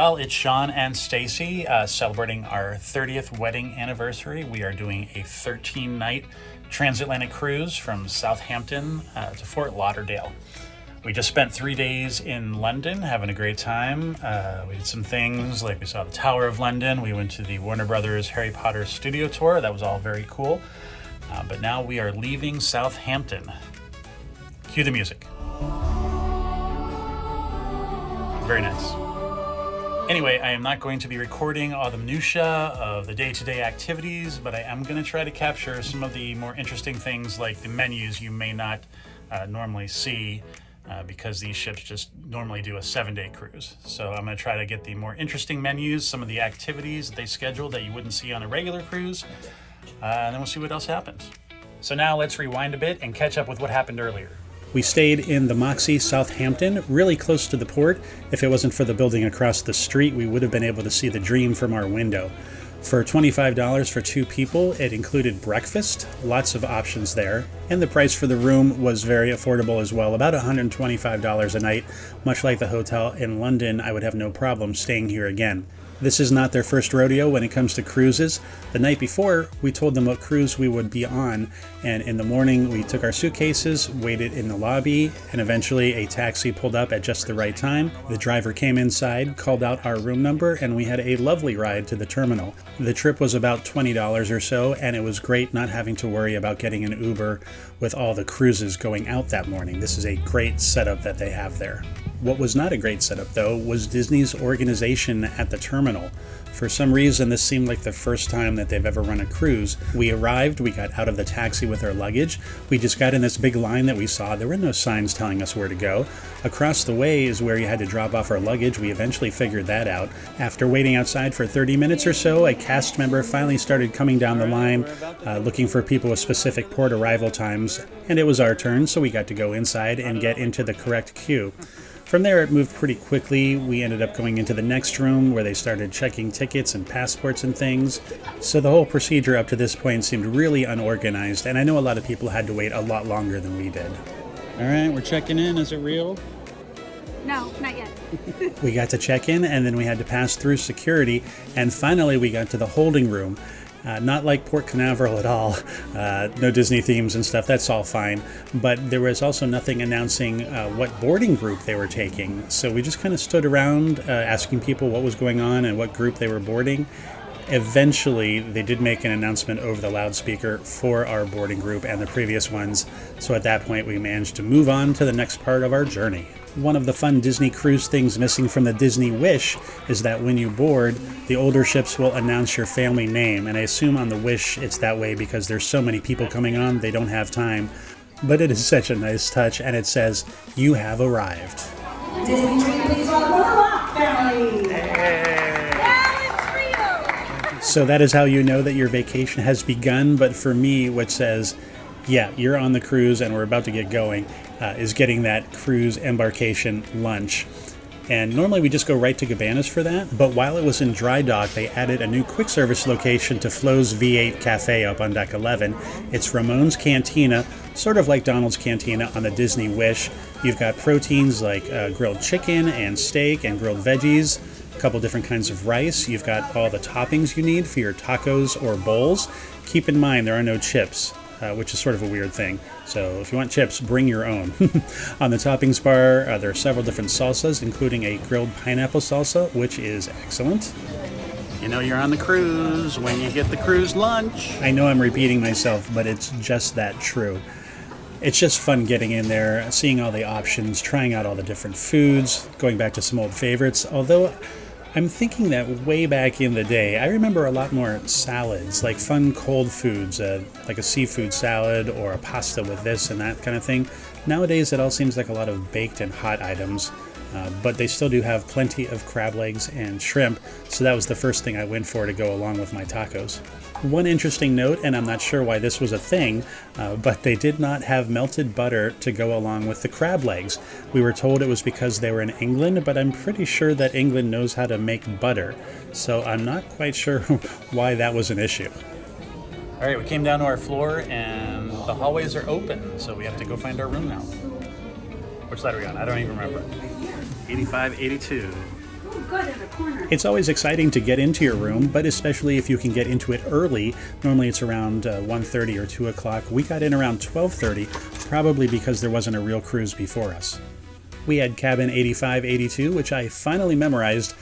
Well, it's Sean and Stacy celebrating our 30th wedding anniversary. We are doing a 13-night transatlantic cruise from Southampton to Fort Lauderdale. We just spent 3 days in London having a great time. We did some things like we saw the Tower of London. We went to the Warner Brothers Harry Potter studio tour. That was all very cool. But now we are leaving Southampton. Cue the music. Very nice. Anyway, I am not going to be recording all the minutiae of the day-to-day activities, but I am going to try to capture some of the more interesting things like the menus you may not normally see because these ships just normally do a 7-day cruise. So I'm going to try to get the more interesting menus, some of the activities that they schedule that you wouldn't see on a regular cruise, and then we'll see what else happens. So now let's rewind a bit and catch up with what happened earlier. We stayed in the Moxie, Southampton, really close to the port. If it wasn't for the building across the street, we would have been able to see the Dream from our window. For $25 for 2 people, it included breakfast, lots of options there, and the price for the room was very affordable as well, about $125 a night. Much like the hotel in London, I would have no problem staying here again. This is not their first rodeo when it comes to cruises. The night before, we told them what cruise we would be on, and in the morning we took our suitcases, waited in the lobby, and eventually a taxi pulled up at just the right time. The driver came inside, called out our room number, and we had a lovely ride to the terminal. The trip was about $20 or so, and it was great not having to worry about getting an Uber with all the cruises going out that morning. This is a great setup that they have there. What was not a great setup, though, was Disney's organization at the terminal. For some reason, this seemed like the first time that they've ever run a cruise. We arrived, we got out of the taxi with our luggage. We just got in this big line that we saw. There were no signs telling us where to go. Across the way is where you had to drop off our luggage. We eventually figured that out. After waiting outside for 30 minutes or so, a cast member finally started coming down the line, looking for people with specific port arrival times. And it was our turn, so we got to go inside and get into the correct queue. From there, it moved pretty quickly. We ended up going into the next room where they started checking tickets and passports and things. So the whole procedure up to this point seemed really unorganized, and I know a lot of people had to wait a lot longer than we did. All right, we're checking in. Is it real? No, not yet. We got to check in, and then we had to pass through security, and finally we got to the holding room. Not like Port Canaveral at all. No Disney themes and stuff, that's all fine. But there was also nothing announcing what boarding group they were taking. So we just kind of stood around asking people what was going on and what group they were boarding. Eventually, they did make an announcement over the loudspeaker for our boarding group and the previous ones. So at that point, we managed to move on to the next part of our journey. One of the fun Disney cruise things missing from the Disney Wish is that when you board, the older ships will announce your family name. And I assume on the Wish it's that way because there's so many people coming on, they don't have time. But it is such a nice touch, and it says, "You have arrived." Disney Dream, please welcome the Rock family. So that is how you know that your vacation has begun. But for me, what says, yeah, you're on the cruise and we're about to get going, is getting that cruise embarkation lunch. And normally we just go right to Cabanas for that, but while it was in dry dock, they added a new quick service location to Flo's V8 Cafe up on deck 11. It's Ramone's Cantina, sort of like Donald's Cantina on the Disney Wish. You've got proteins like grilled chicken and steak and grilled veggies, a couple different kinds of rice. You've got all the toppings you need for your tacos or bowls. Keep in mind there are no chips, which is sort of a weird thing. So if you want chips, bring your own. On the toppings bar, there are several different salsas, including a grilled pineapple salsa, which is excellent. You know you're on the cruise when you get the cruise lunch. I know I'm repeating myself, but it's just that true. It's just fun getting in there, seeing all the options, trying out all the different foods, going back to some old favorites, although I'm thinking that way back in the day, I remember a lot more salads, like fun cold foods, like a seafood salad or a pasta with this and that kind of thing. Nowadays, it all seems like a lot of baked and hot items, but they still do have plenty of crab legs and shrimp, so that was the first thing I went for to go along with my tacos. One interesting note, and I'm not sure why this was a thing, but they did not have melted butter to go along with the crab legs. We were told it was because they were in England, but I'm pretty sure that England knows how to make butter, so I'm not quite sure why that was an issue. All right, we came down to our floor, and the hallways are open, so we have to go find our room now. Which side are we on? I don't even remember. 85, 82. Oh, good, in the corner. It's always exciting to get into your room, but especially if you can get into it early. Normally it's around 1:30 or 2 o'clock. We got in around 12:30, probably because there wasn't a real cruise before us. We had cabin 8582, which I finally memorized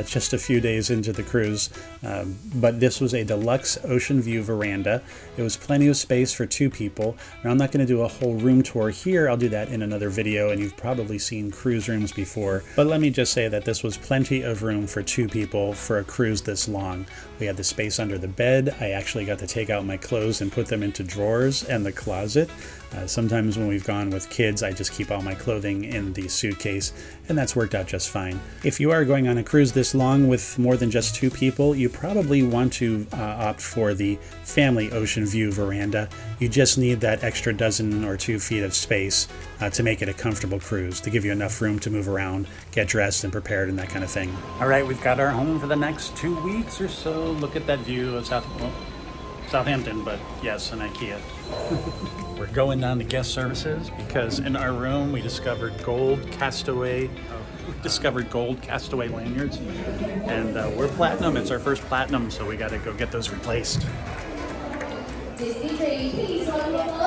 just a few days into the cruise. But this was a deluxe ocean view veranda. It was plenty of space for 2 people. Now, I'm not going to do a whole room tour here. I'll do that in another video, and you've probably seen cruise rooms before. But let me just say that this was plenty of room for 2 people for a cruise this long. We had the space under the bed. I actually got to take out my clothes and put them into drawers and the closet. Sometimes when we've gone with kids, I just keep all my clothing in the suitcase, and that's worked out just fine. If you are going on a cruise this long with more than just 2 people, you probably want to opt for the family ocean view veranda. You just need that extra dozen or 2 feet of space to make it a comfortable cruise, to give you enough room to move around, get dressed and prepared and that kind of thing. All right, we've got our home for the next 2 weeks or so. Look at that view of Southampton, but yes, an IKEA. We're going down to guest services because in our room we discovered gold castaway lanyards, and we're platinum. It's our first platinum, so we got to go get those replaced.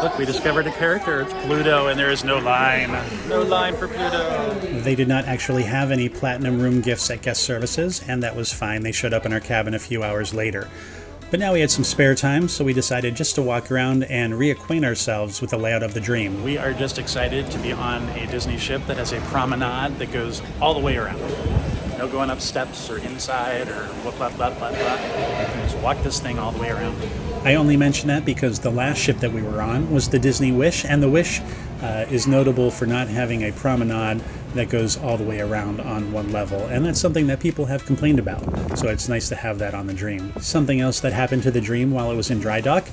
Look, we discovered a character. It's Pluto, and there is no line. No line for Pluto. They did not actually have any platinum room gifts at guest services, and that was fine. They showed up in our cabin a few hours later. But now we had some spare time, so we decided just to walk around and reacquaint ourselves with the layout of the Dream. We are just excited to be on a Disney ship that has a promenade that goes all the way around. No going up steps or inside or blah, blah, blah, blah. You can just walk this thing all the way around. I only mention that because the last ship that we were on was the Disney Wish, and the Wish is notable for not having a promenade that goes all the way around on one level, and that's something that people have complained about, so it's nice to have that on the Dream. Something else that happened to the Dream while it was in dry dock,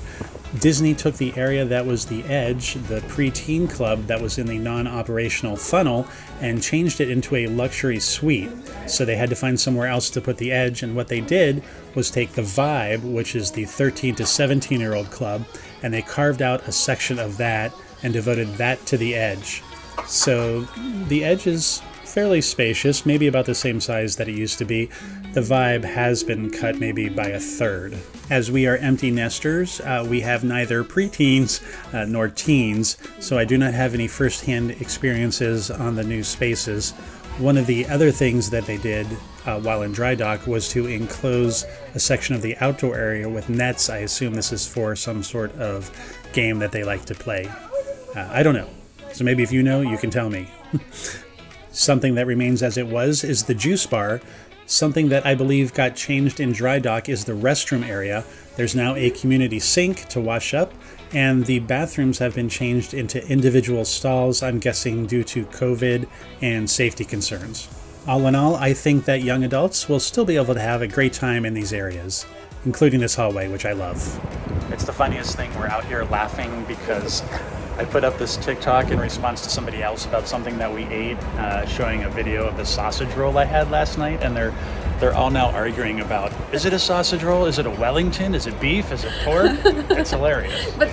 Disney took the area that was the edge, the pre-teen club that was in the non-operational funnel, and changed it into a luxury suite. So they had to find somewhere else to put the edge, and what they did was take the Vibe, which is the 13 to 17-year-old club, and they carved out a section of that and devoted that to the edge. So the edge is fairly spacious, maybe about the same size that it used to be. The Vibe has been cut maybe by a third. As we are empty nesters, we have neither preteens nor teens, so I do not have any first-hand experiences on the new spaces. One of the other things that they did while in dry dock was to enclose a section of the outdoor area with nets. I assume this is for some sort of game that they like to play. I don't know. So maybe if you know, you can tell me. Something that remains as it was is the juice bar. Something that I believe got changed in dry dock is the restroom area. There's now a community sink to wash up, and the bathrooms have been changed into individual stalls, I'm guessing due to COVID and safety concerns. All in all, I think that young adults will still be able to have a great time in these areas, including this hallway, which I love. It's the funniest thing. We're out here laughing because I put up this TikTok in response to somebody else about something that we ate, showing a video of the sausage roll I had last night, and they're all now arguing about, is it a sausage roll? Is it a Wellington? Is it beef? Is it pork? It's hilarious. But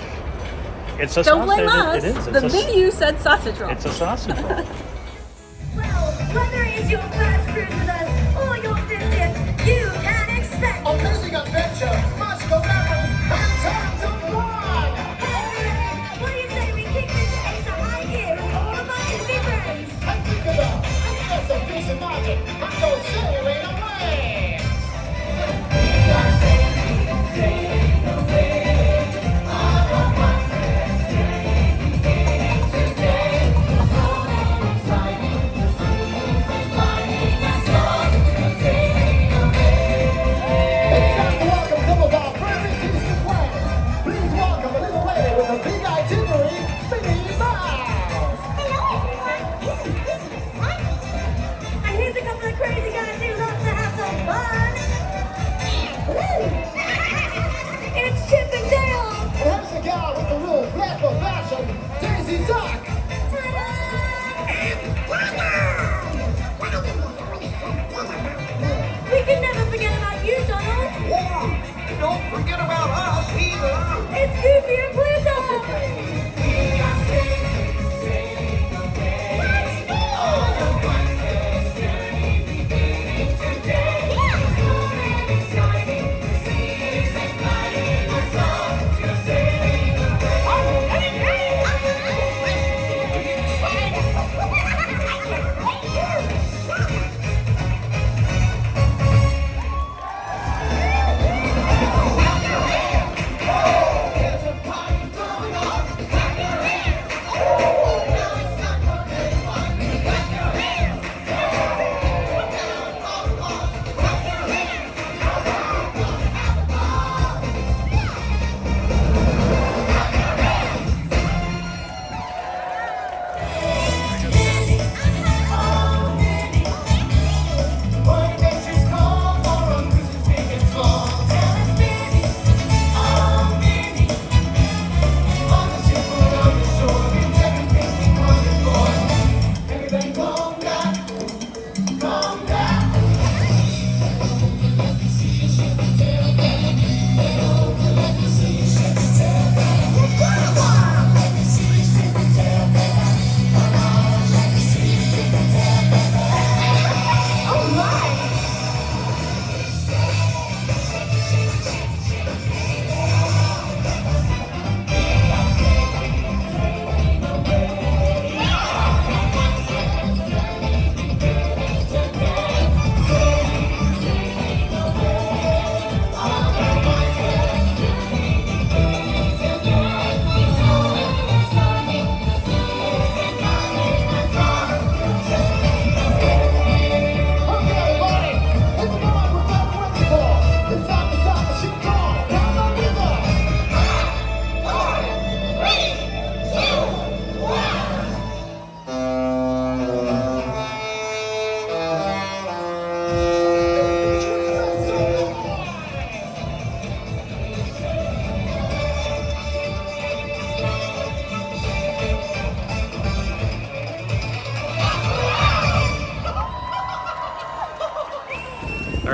it's a don't sausage. blame us. It is. The menu said sausage roll. It's a sausage roll. Well, whether it's your first cruise with us or your 50th, you can expect Amazing adventure, magical levels, and tons of fun! What do you say we kick this into high gear with all of our Disney friends? And together, get some piece of magic and go sailing away! It's time to welcome some of our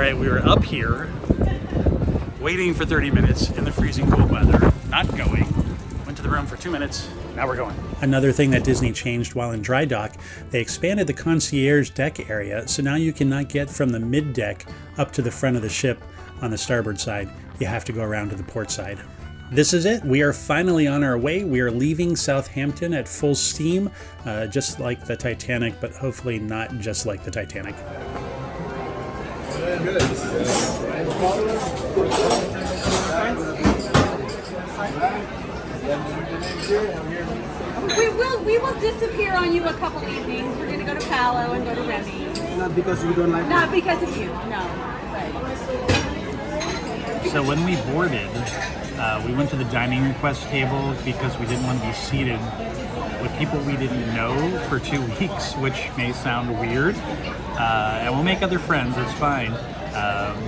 right, we were up here waiting for 30 minutes in the freezing cold weather, not going. Went to the room for 2 minutes, now we're going. Another thing that Disney changed while in dry dock, they expanded the concierge deck area, so now you cannot get from the mid deck up to the front of the ship on the starboard side. You have to go around to the port side. This is it. We are finally on our way. We are leaving Southampton at full steam, just like the Titanic, but hopefully not just like the Titanic. We will disappear on you a couple evenings. We're gonna go to Palo and go to Remy. Not because you don't like Not because of you, no. So when we boarded, we went to the dining request table because we didn't want to be seated with people we didn't know for 2 weeks, which may sound weird. And we'll make other friends, it's fine.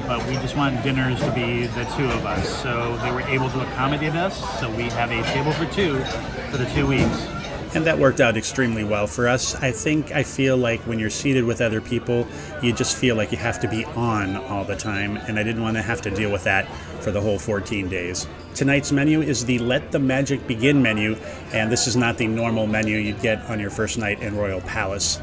But we just want dinners to be the two of us. So they were able to accommodate us. So we have a table for two for the 2 weeks. And that worked out extremely well for us. I feel like when you're seated with other people, you just feel like you have to be on all the time. And I didn't want to have to deal with that for the whole 14 days. Tonight's menu is the Let the Magic Begin menu. And this is not the normal menu you'd get on your first night in Royal Palace.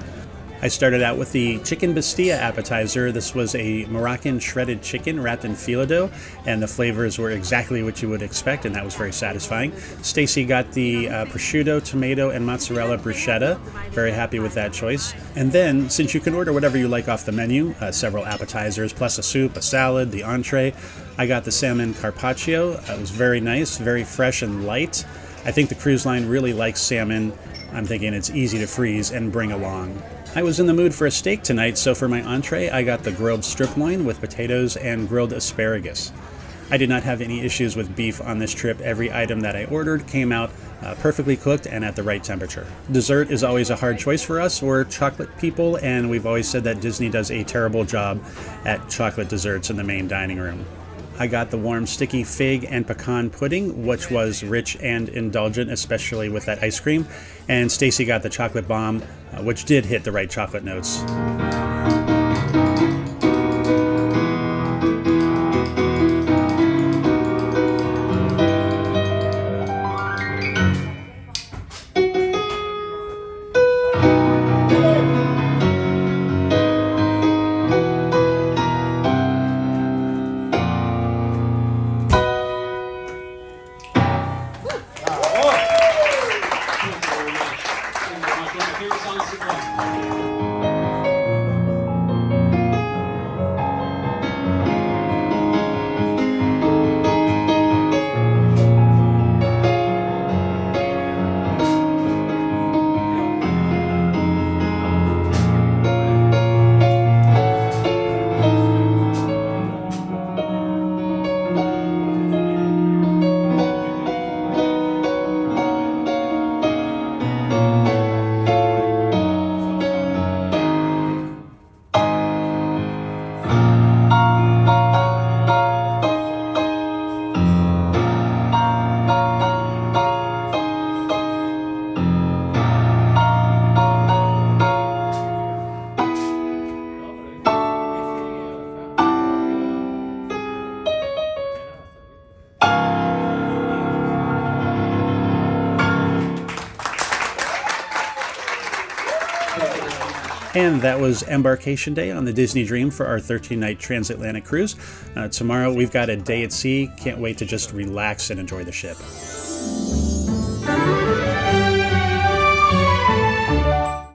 I started out with the chicken bastilla appetizer. This was a Moroccan shredded chicken wrapped in phyllo dough, and the flavors were exactly what you would expect, and that was very satisfying. Stacy got the prosciutto, tomato, and mozzarella bruschetta. Very happy with that choice. And then, since you can order whatever you like off the menu, several appetizers, plus a soup, a salad, the entree, I got the salmon carpaccio. It was very nice, very fresh and light. I think the cruise line really likes salmon. I'm thinking it's easy to freeze and bring along. I was in the mood for a steak tonight, so for my entree, I got the grilled strip loin with potatoes and grilled asparagus. I did not have any issues with beef on this trip. Every item that I ordered came out perfectly cooked and at the right temperature. Dessert is always a hard choice for us. We're chocolate people, and we've always said that Disney does a terrible job at chocolate desserts in the main dining room. I got the warm sticky fig and pecan pudding, which was rich and indulgent, especially with that ice cream. And Stacy got the chocolate bomb, which did hit the right chocolate notes. And that was Embarkation Day on the Disney Dream for our 13-night transatlantic cruise. Tomorrow we've got a day at sea. Can't wait to just relax and enjoy the ship.